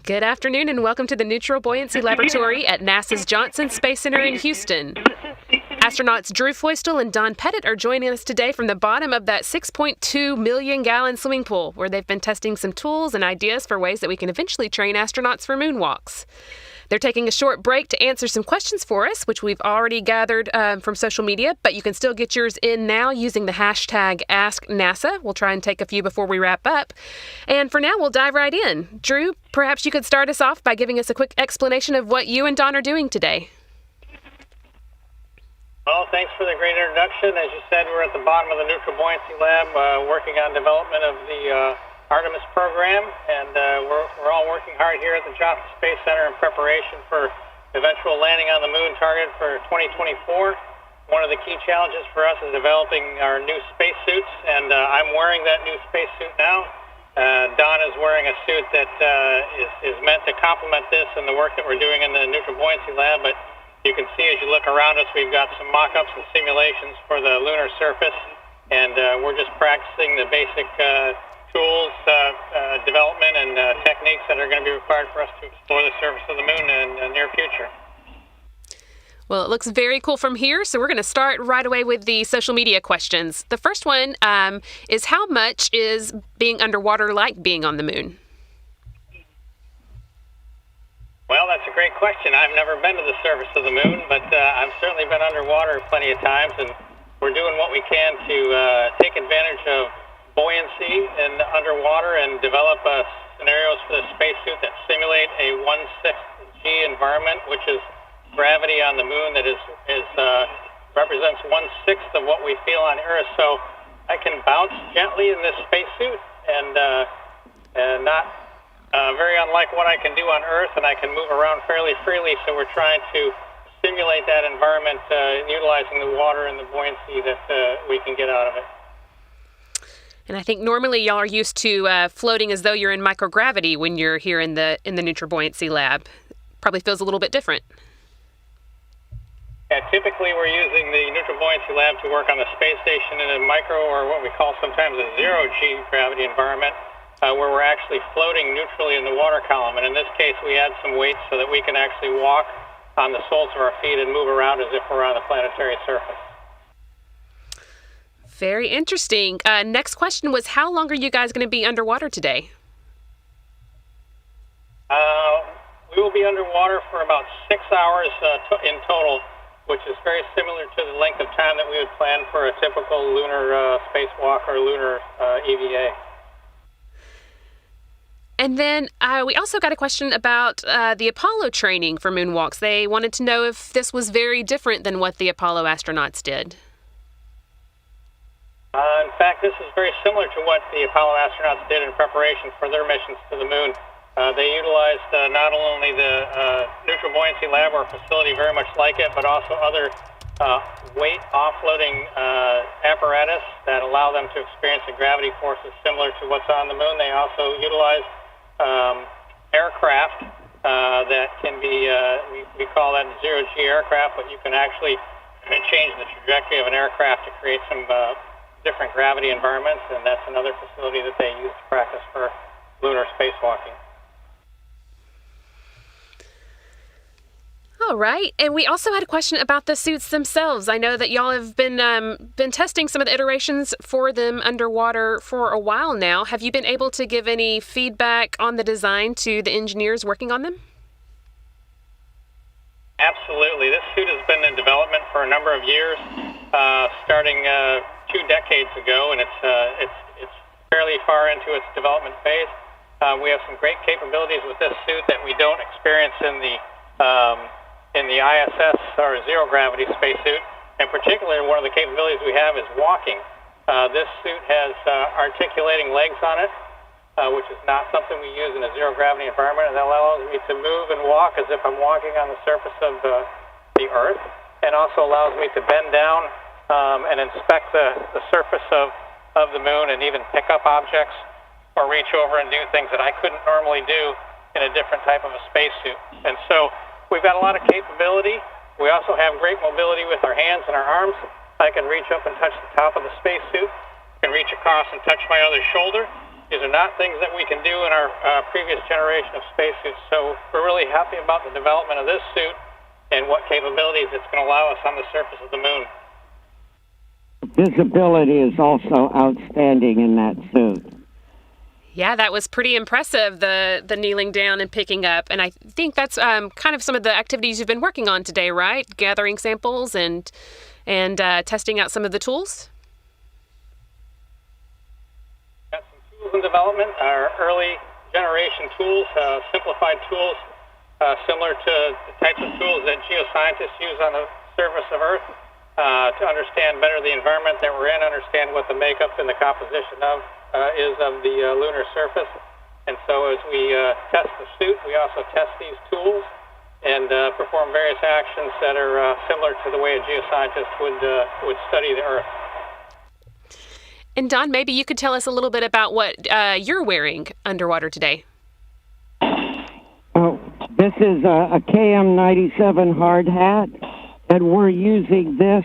Good afternoon and welcome to the Neutral Buoyancy Laboratory at NASA's Johnson Space Center in Houston. Astronauts Drew Feustel and Don Pettit are joining us today from the bottom of that 6.2 million gallon swimming pool, where they've been testing some tools and ideas for ways that we can eventually train astronauts for moonwalks. They're taking a short break to answer some questions for us, which we've already gathered from social media, but you can still get yours in now using the hashtag AskNASA. We'll try and take a few before we wrap up. And for now, we'll dive right in. Drew, perhaps you could start us off by giving us a quick explanation of what you and Don are doing today. Well, thanks for the great introduction. As you said, we're at the bottom of the Neutral Buoyancy Lab working on development of the Artemis program, and we're all working hard here at the Johnson Space Center in preparation for eventual landing on the moon target for 2024. One of the key challenges for us is developing our new spacesuits, and I'm wearing that new spacesuit now. Don is wearing a suit that is meant to complement this and the work that we're doing in the Neutral Buoyancy Lab, but you can see as you look around us, we've got some mock-ups and simulations for the lunar surface, and we're just practicing the basic tools, development, and techniques that are going to be required for us to explore the surface of the moon in the near future. Well, it looks very cool from here, so we're going to start right away with the social media questions. The first one is, how much is being underwater like being on the moon? Well, that's a great question. I've never been to the surface of the moon, but I've certainly been underwater plenty of times, and we're doing what we can to take advantage of buoyancy in underwater and develop scenarios for the spacesuit that simulate a 1/6 G environment, which is gravity on the moon that represents 1/6 of what we feel on Earth. So I can bounce gently in this spacesuit and not very unlike what I can do on Earth, and I can move around fairly freely. So we're trying to simulate that environment utilizing the water and the buoyancy that we can get out of it. And I think normally y'all are used to floating as though you're in microgravity when you're here in the Neutral Buoyancy Lab. Probably feels a little bit different. Yeah, typically we're using the Neutral Buoyancy Lab to work on the space station in a micro, or what we call sometimes a 0-G gravity environment, where we're actually floating neutrally in the water column. And in this case, we add some weights so that we can actually walk on the soles of our feet and move around as if we're on the planetary surface. Very interesting. Next question was, how long are you guys going to be underwater today? We will be underwater for about 6 hours in total, which is very similar to the length of time that we would plan for a typical lunar spacewalk or lunar EVA. And then we also got a question about the Apollo training for moonwalks. They wanted to know if this was very different than what the Apollo astronauts did. In fact, this is very similar to what the Apollo astronauts did in preparation for their missions to the moon. They utilized not only the Neutral Buoyancy Lab or facility very much like it, but also other weight offloading apparatus that allow them to experience the gravity forces similar to what's on the moon. They also utilized aircraft that can be, we call that 0-G aircraft, but you can actually change the trajectory of an aircraft to create some different gravity environments, and that's another facility that they use to practice for lunar spacewalking. All right, and we also had a question about the suits themselves. I know that y'all have been testing some of the iterations for them underwater for a while now. Have you been able to give any feedback on the design to the engineers working on them? Absolutely. This suit has been in development for a number of years, starting 2 decades ago, and it's fairly far into its development phase. We have some great capabilities with this suit that we don't experience in the ISS or zero gravity spacesuit. In particular, one of the capabilities we have is walking. This suit has articulating legs on it, which is not something we use in a zero gravity environment, and that allows me to move and walk as if I'm walking on the surface of the Earth, and also allows me to bend down and inspect the surface of the moon, and even pick up objects or reach over and do things that I couldn't normally do in a different type of a spacesuit. And so we've got a lot of capability. We also have great mobility with our hands and our arms. I can reach up and touch the top of the spacesuit, can reach across and touch my other shoulder, These are not things that we can do in our previous generation of spacesuits. So we're really happy about the development of this suit and what capabilities it's going to allow us on the surface of the moon. Visibility is also outstanding in that suit. Yeah, that was pretty impressive, the kneeling down and picking up. And I think that's kind of some of the activities you've been working on today, right? Gathering samples and testing out some of the tools? Got some tools in development. Our early generation tools, simplified tools, similar to the types of tools that geoscientists use on the surface of Earth to understand better the environment that we're in, understand what the makeup and the composition is of the lunar surface. And so as we test the suit, we also test these tools and perform various actions that are similar to the way a geoscientist would study the Earth. And Don, maybe you could tell us a little bit about what you're wearing underwater today. Oh, this is a KM97 hard hat, and we're using this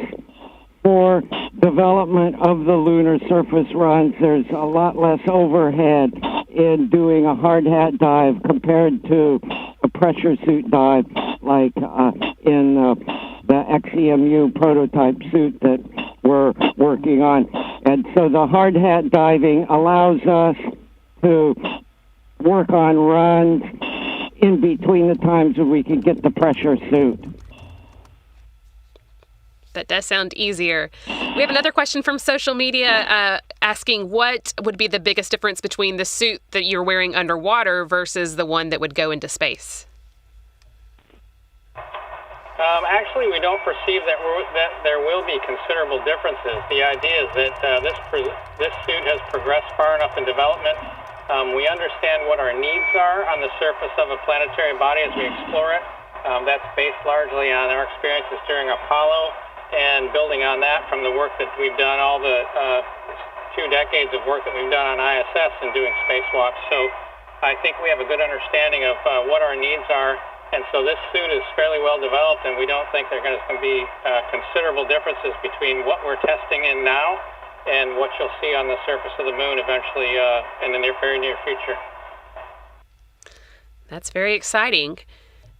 for development of the lunar surface runs. There's a lot less overhead in doing a hard hat dive compared to a pressure suit dive like in the XEMU prototype suit that we're working on. And so the hard hat diving allows us to work on runs in between the times when we can get the pressure suit. That does sound easier. We have another question from social media asking what would be the biggest difference between the suit that you're wearing underwater versus the one that would go into space? Actually, we don't perceive that there will be considerable differences. The idea is that this suit has progressed far enough in development. We understand what our needs are on the surface of a planetary body as we explore it. That's based largely on our experiences during Apollo and building on that from the work that we've done, all the 2 decades of work that we've done on ISS and doing spacewalks. So I think we have a good understanding of what our needs are. And so this suit is fairly well developed, and we don't think there are going to be considerable differences between what we're testing in now and what you'll see on the surface of the moon eventually in the very near future. That's very exciting.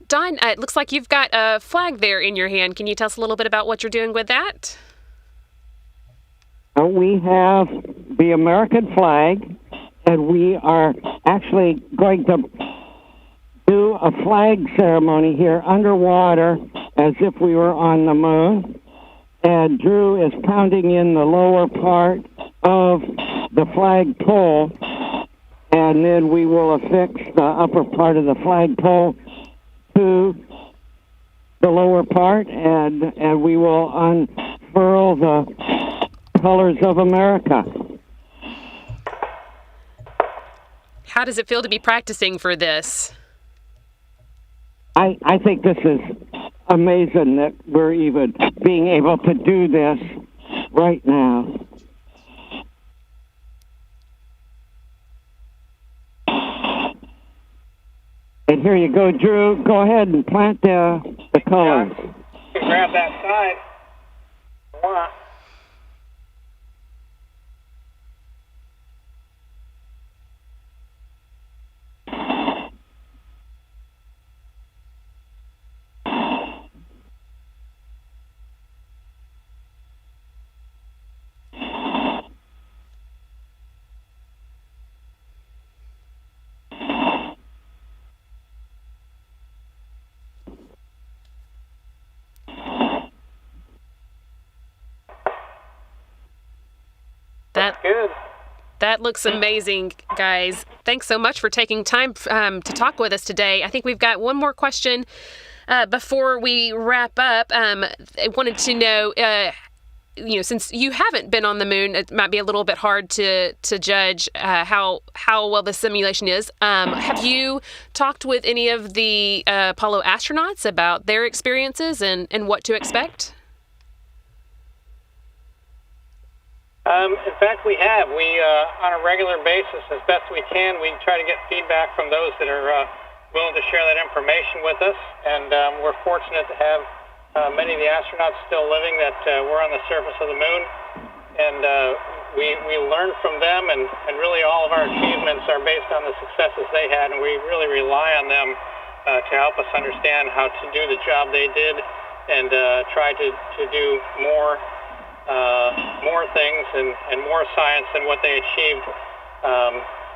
Don, it looks like you've got a flag there in your hand. Can you tell us a little bit about what you're doing with that? We have the American flag, and we are actually going to do a flag ceremony here underwater as if we were on the moon. And Drew is pounding in the lower part of the flag pole, and then we will affix the upper part of the flag pole to the lower part, and we will unfurl the colors of America. How does it feel to be practicing for this? I think this is amazing that we're even being able to do this right now. And here you go, Drew. Go ahead and plant the colors. Yeah, you can grab that side. Wow. Good. That looks amazing, guys. Thanks so much for taking time to talk with us today. I think we've got one more question before we wrap up. I wanted to know, since you haven't been on the moon, it might be a little bit hard to judge how well the simulation is. Have you talked with any of the Apollo astronauts about their experiences and what to expect? In fact, we have. We, on a regular basis, as best we can, we try to get feedback from those that are willing to share that information with us. And we're fortunate to have many of the astronauts still living that were on the surface of the moon. And we learn from them, and really all of our achievements are based on the successes they had, and we really rely on them to help us understand how to do the job they did, and try to do more things and more science than what they achieved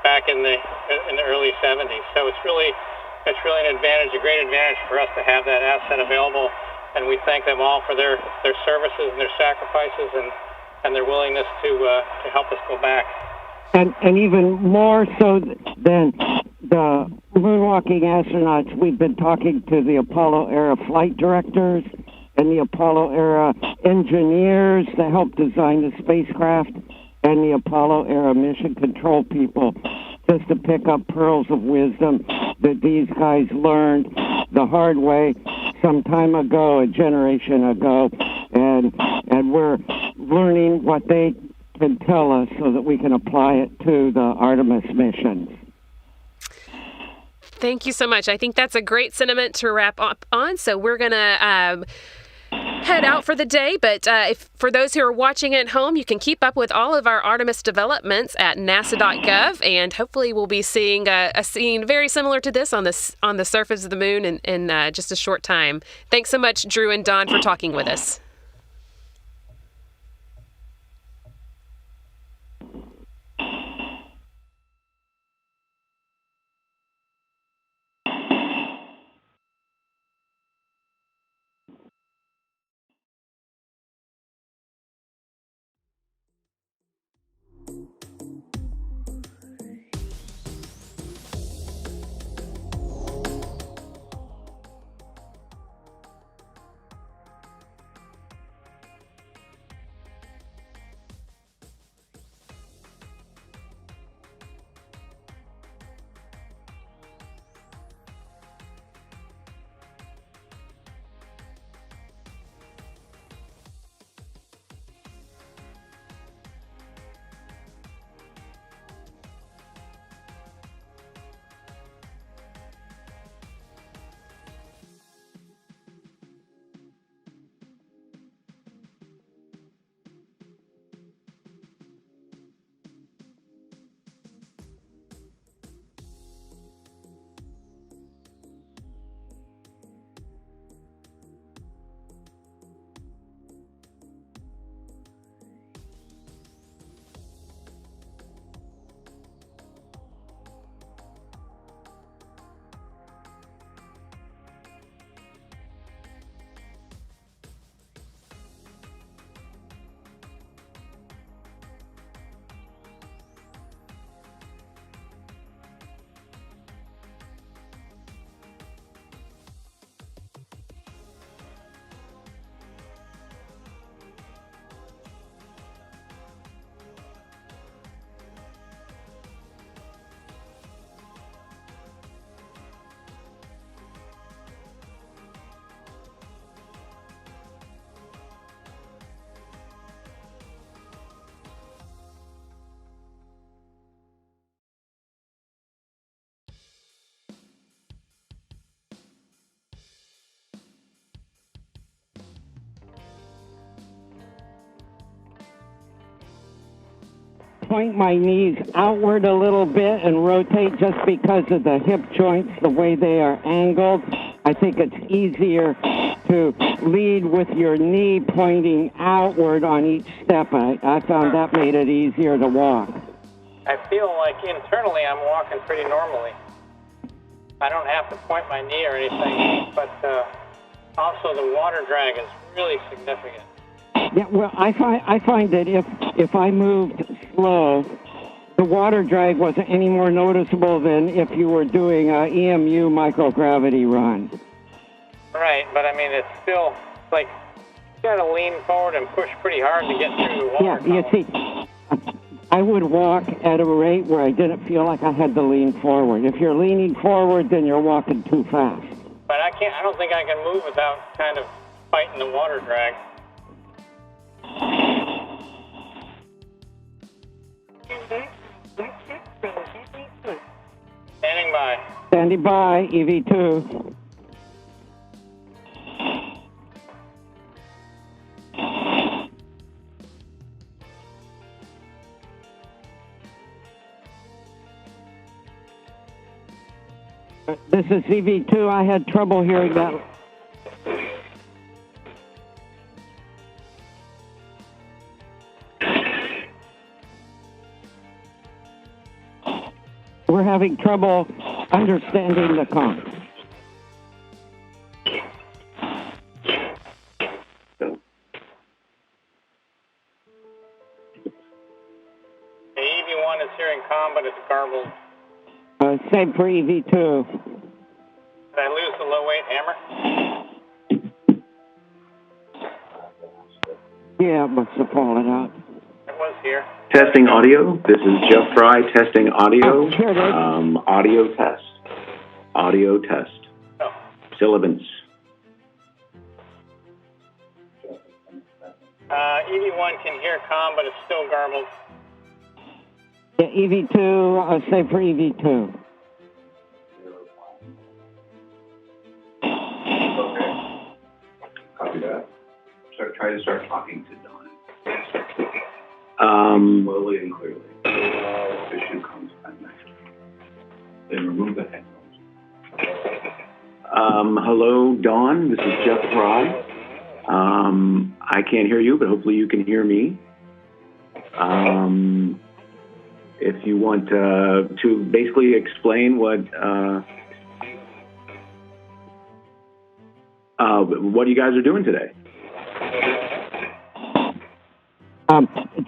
back in the early 70s. So it's really an advantage, a great advantage for us to have that asset available, and we thank them all for their services and their sacrifices and their willingness to help us go back. And even more so than the moonwalking astronauts, we've been talking to the Apollo-era flight directors and the Apollo-era engineers that helped design the spacecraft and the Apollo-era mission control people, just to pick up pearls of wisdom that these guys learned the hard way some time ago, a generation ago, and we're learning what they can tell us so that we can apply it to the Artemis missions. Thank you so much. I think that's a great sentiment to wrap up on. So we're going to head out for the day. But if for those who are watching at home, you can keep up with all of our Artemis developments at nasa.gov. And hopefully we'll be seeing a scene very similar to this on the surface of the moon in just a short time. Thanks so much, Drew and Don, for talking with us. Point my knees outward a little bit and rotate just because of the hip joints, the way they are angled. I think it's easier to lead with your knee pointing outward on each step. I found that made it easier to walk. I feel like internally I'm walking pretty normally. I don't have to point my knee or anything, but also the water drag is really significant. Yeah, well, I find that if I moved slow, the water drag wasn't any more noticeable than if you were doing a EMU microgravity run. Right, but I mean, it's still like you got to lean forward and push pretty hard to get through the water. Yeah, you see, I would walk at a rate where I didn't feel like I had to lean forward. If you're leaning forward, then you're walking too fast. But I don't think I can move without kind of fighting the water drag. Standing by. Standing by, EV2. This is EV2. I had trouble hearing that. We're having trouble understanding the call. The EV1 is hearing comm, but it's garbled. Same for EV2. Did I lose the low weight hammer? Yeah, it must have fallen out. It was here. Testing audio. This is Jeff Fry testing audio. Here it is. Audio test. Audio test. Oh. Syllabants. EV1 can hear comm, but it's still garbled. Yeah, EV2, same for EV2. Okay. Copy that. Try to start talking to Don. Slowly and clearly. If issue comes back next. Then remove the headphones. Hello, Don. This is Jeff Fry. I can't hear you, but hopefully you can hear me. If you want to basically explain what you guys are doing today.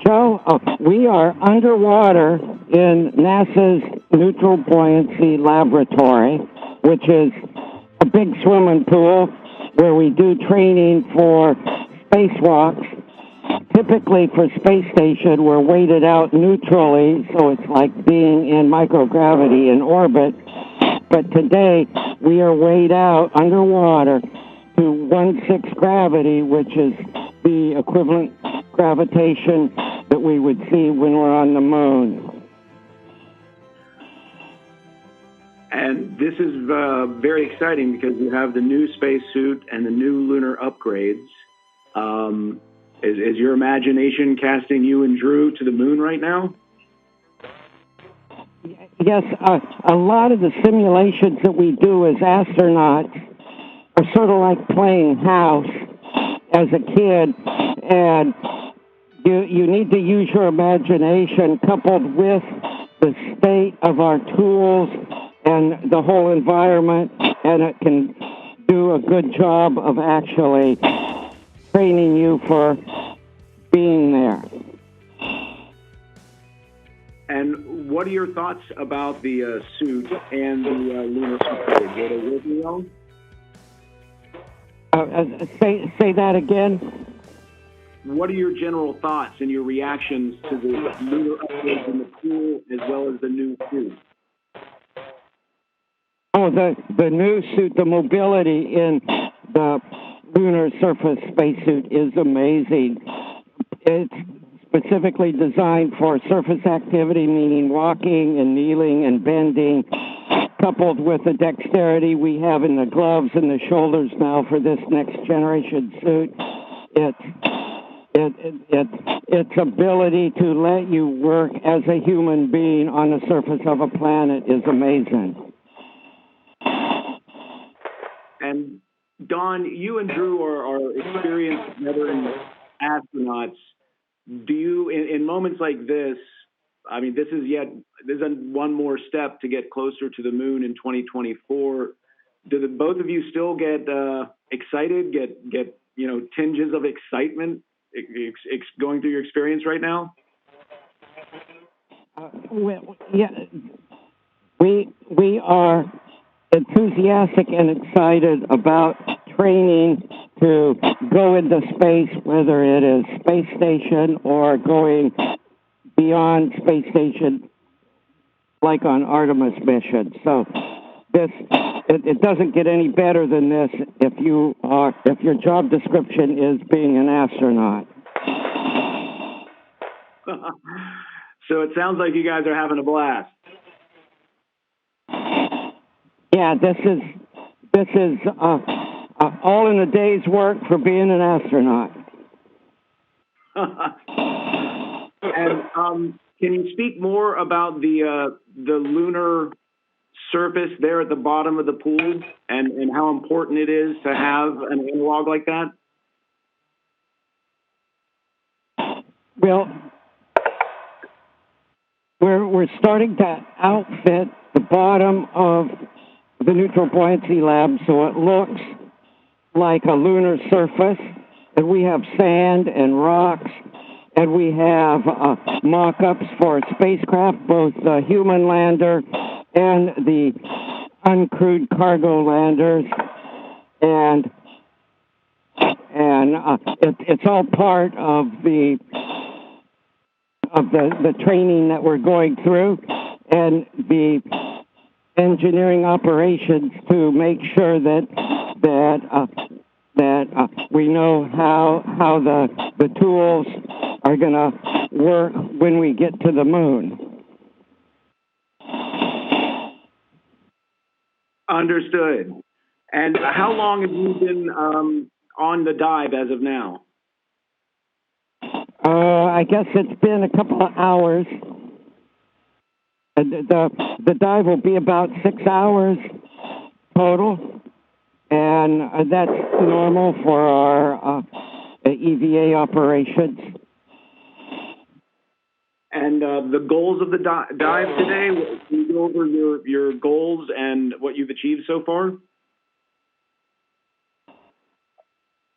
Joe, we are underwater in NASA's Neutral Buoyancy Laboratory, which is a big swimming pool where we do training for spacewalks. Typically for space station, we're weighted out neutrally, so it's like being in microgravity in orbit. But today, we are weighed out underwater to 1/6 gravity, which is the equivalent gravitation that we would see when we're on the moon. And this is very exciting because you have the new spacesuit and the new lunar upgrades. Is your imagination casting you and Drew to the moon right now? Yes, a lot of the simulations that we do as astronauts are sort of like playing house as a kid, and you need to use your imagination coupled with the state of our tools and the whole environment, and it can do a good job of actually training you for being there. And what are your thoughts about the suit and the lunar upgrade? Were they working well? Say that again. What are your general thoughts and your reactions to the lunar upgrades in the pool as well as the new suit? Oh, the new suit, the mobility in the lunar surface spacesuit is amazing. It's specifically designed for surface activity, meaning walking and kneeling and bending, coupled with the dexterity we have in the gloves and the shoulders now for this next generation suit. Its ability to let you work as a human being on the surface of a planet is amazing. And Don, you and Drew are experienced veteran astronauts. Do you, in moments like this, I mean, this is one more step to get closer to the moon in 2024. Do both of you still get excited, get tinges of excitement going through your experience right now? We are enthusiastic and excited about training to go into space, whether it is space station or going beyond space station, like on Artemis mission. So it doesn't get any better than this if your job description is being an astronaut. So it sounds like you guys are having a blast. Yeah, this is all in a day's work for being an astronaut. And can you speak more about the lunar surface there at the bottom of the pool and how important it is to have an analog like that? Well, we're starting to outfit the bottom of the neutral buoyancy lab so it looks like a lunar surface, and we have sand and rocks, and we have mock-ups for spacecraft, both the human lander and the uncrewed cargo landers, and it's all part of the training that we're going through, and the engineering operations to make sure that we know how the tools are going to work when we get to the moon. Understood. And how long have you been on the dive as of now? I guess it's been a couple of hours. The dive will be about 6 hours total, and that's normal for our EVA operations. And the goals of the dive today, can you go over your goals and what you've achieved so far?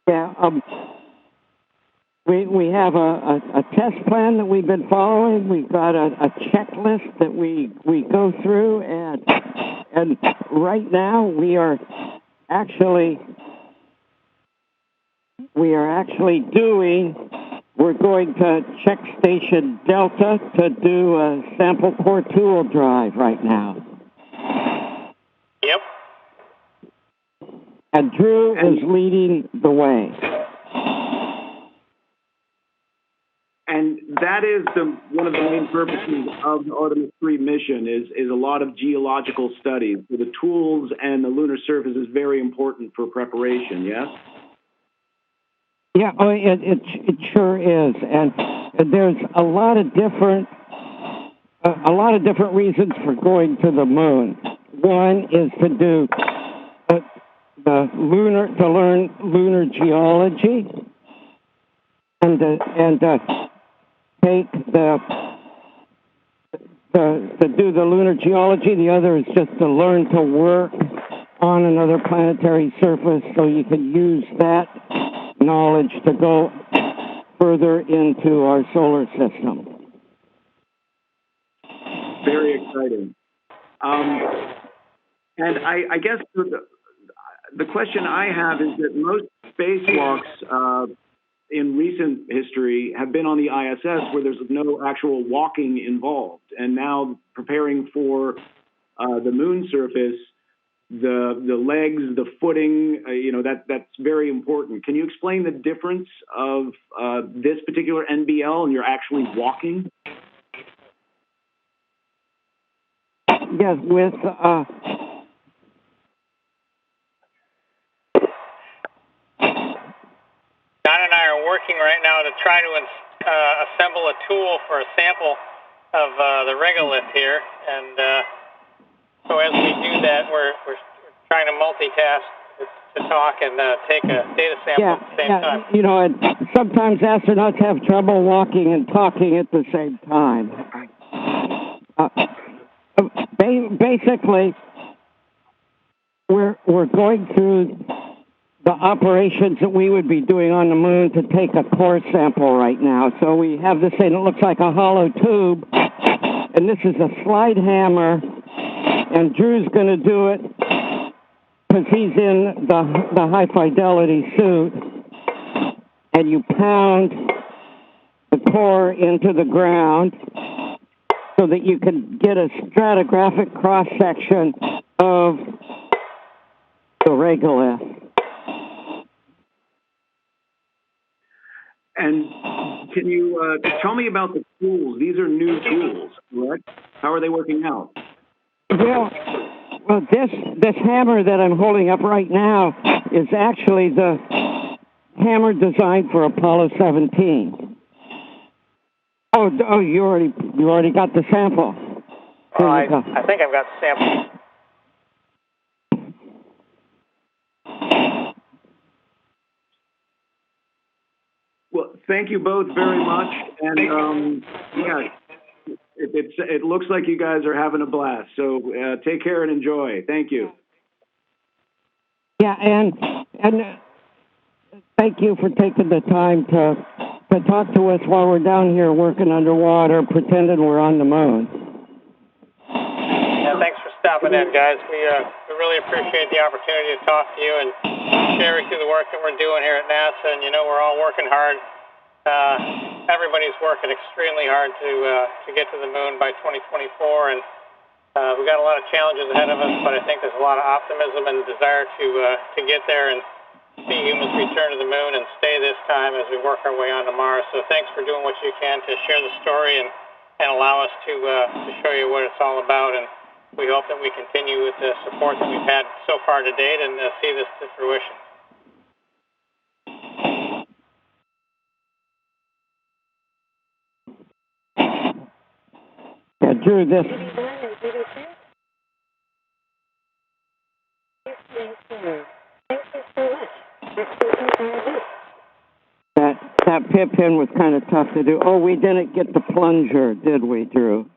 Yeah, we have a test plan that we've been following. We've got a checklist that we go through, and right now we are actually doing. We're going to check Station Delta to do a sample core tool drive right now. Yep. And Drew is leading the way. And that is one of the main purposes of the Artemis 3 mission is a lot of geological studies. So the tools and the lunar surface is very important for preparation, yes? Yeah, it sure is, and there's a lot of different reasons for going to the moon. One is to do to learn lunar geology, and take to do the lunar geology. The other is just to learn to work on another planetary surface, so you can use that knowledge to go further into our solar system. Very exciting. And I guess the question I have is that most spacewalks in recent history have been on the ISS where there's no actual walking involved. And now preparing for the moon surface, the legs, the footing, that's very important. Can you explain the difference of this particular NBL and you're actually walking? Yes, with Don and I are working right now to try to assemble a tool for a sample of the regolith here, and so as we do that, we're trying to multitask to talk and take a data sample at the same time. You know, and sometimes astronauts have trouble walking and talking at the same time. Basically, we're going through the operations that we would be doing on the moon to take a core sample right now. So we have this thing that looks like a hollow tube, and this is a slide hammer, and Drew's going to do it because he's in the high fidelity suit, and you pound the core into the ground so that you can get a stratigraphic cross-section of the regolith. And can you tell me about the tools? These are new tools, correct? How are they working out? Well, this hammer that I'm holding up right now is actually the hammer designed for Apollo 17. Oh, you already got the sample. I think I've got the sample. Well, thank you both very much. And yeah, it looks like you guys are having a blast. So take care and enjoy. Thank you. Yeah, and thank you for taking the time to talk to us while we're down here working underwater, pretending we're on the moon. Yeah, thanks for stopping in, guys. We really appreciate the opportunity to talk to you and share with you the work that we're doing here at NASA. And we're all working hard. Everybody's working extremely hard to get to the moon by 2024, and we've got a lot of challenges ahead of us. But I think there's a lot of optimism and desire to get there and see humans return to the moon and stay this time as we work our way onto Mars. So thanks for doing what you can to share the story and allow us to show you what it's all about. And we hope that we continue with the support that we've had so far to date and see this to fruition. Yeah, Drew, this. That pip in was kind of tough to do. Oh, we didn't get the plunger, did we, Drew?